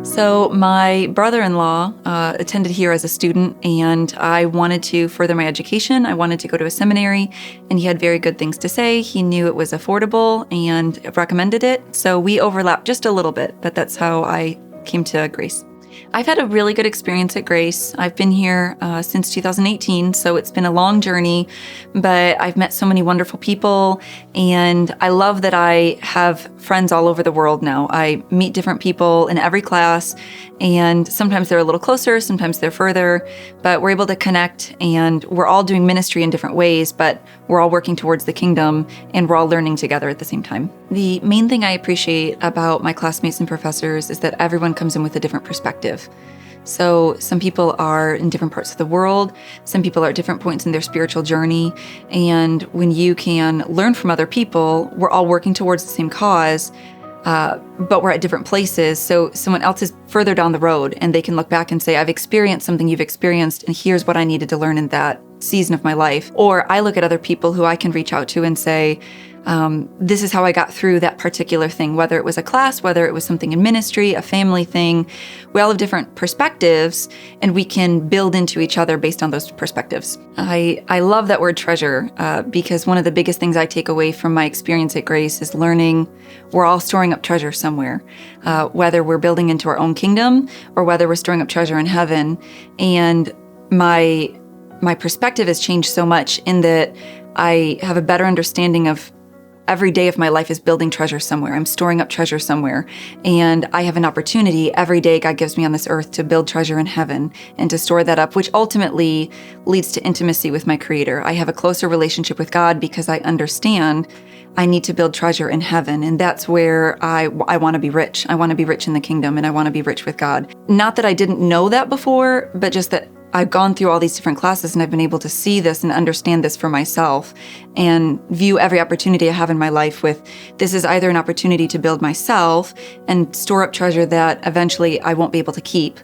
So my brother-in-law attended here as a student, and I wanted to further my education. I wanted to go to a seminary, and he had very good things to say. He knew it was affordable and recommended it. So we overlapped just a little bit, but that's how I came to Grace. I've had a really good experience at Grace. I've been here since 2018, so it's been a long journey, but I've met so many wonderful people, and I love that I have friends all over the world now. I meet different people in every class, and sometimes they're a little closer, sometimes they're further, but we're able to connect, and we're all doing ministry in different ways, but we're all working towards the kingdom, and we're all learning together at the same time. The main thing I appreciate about my classmates and professors is that everyone comes in with a different perspective. So some people are in different parts of the world, some people are at different points in their spiritual journey, and when you can learn from other people, we're all working towards the same cause, but we're at different places. So someone else is further down the road, and they can look back and say, I've experienced something you've experienced, and here's what I needed to learn in that season of my life. Or I look at other people who I can reach out to and say, this is how I got through that particular thing, whether it was a class, whether it was something in ministry, a family thing. We all have different perspectives, and we can build into each other based on those perspectives. I love that word treasure because one of the biggest things I take away from my experience at Grace is learning we're all storing up treasure somewhere, whether we're building into our own kingdom or whether we're storing up treasure in heaven. And my perspective has changed so much in that I have a better understanding of every day of my life is building treasure somewhere. I'm storing up treasure somewhere. And I have an opportunity every day God gives me on this earth to build treasure in heaven and to store that up, which ultimately leads to intimacy with my Creator. I have a closer relationship with God because I understand I need to build treasure in heaven. And that's where I want to be rich. I want to be rich in the kingdom, and I want to be rich with God. Not that I didn't know that before, but just that I've gone through all these different classes, and I've been able to see this and understand this for myself and view every opportunity I have in my life with, this is either an opportunity to build myself and store up treasure that eventually I won't be able to keep,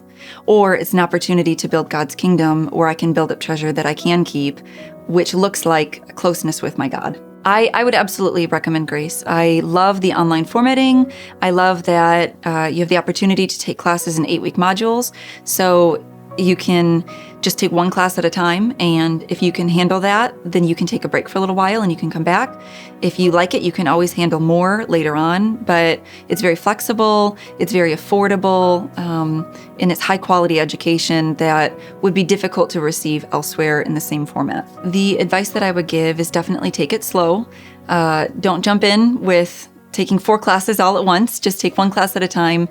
or it's an opportunity to build God's kingdom where I can build up treasure that I can keep, which looks like closeness with my God. I would absolutely recommend Grace. I love the online formatting. I love that you have the opportunity to take classes in 8-week modules. So you can just take one class at a time, and if you can handle that, then you can take a break for a little while and you can come back. If you like it, you can always handle more later on, but it's very flexible, it's very affordable, and it's high quality education that would be difficult to receive elsewhere in the same format. The advice that I would give is definitely take it slow. Don't jump in with taking 4 classes all at once, just take one class at a time.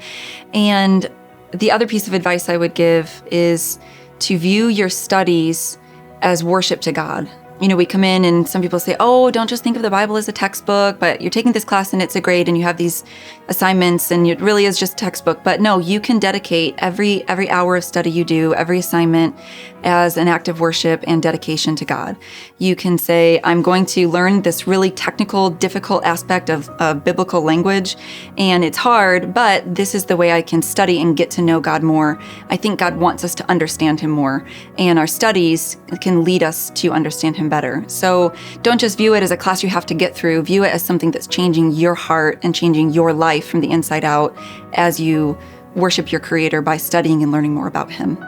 And the other piece of advice I would give is to view your studies as worship to God. You know, we come in and some people say, oh, don't just think of the Bible as a textbook, but you're taking this class and it's a grade and you have these assignments and it really is just a textbook. But no, you can dedicate every hour of study you do, every assignment as an act of worship and dedication to God. You can say, I'm going to learn this really technical, difficult aspect of biblical language, and it's hard, but this is the way I can study and get to know God more. I think God wants us to understand Him more, and our studies can lead us to understand Him better. So don't just view it as a class you have to get through. View it as something that's changing your heart and changing your life from the inside out as you worship your Creator by studying and learning more about Him.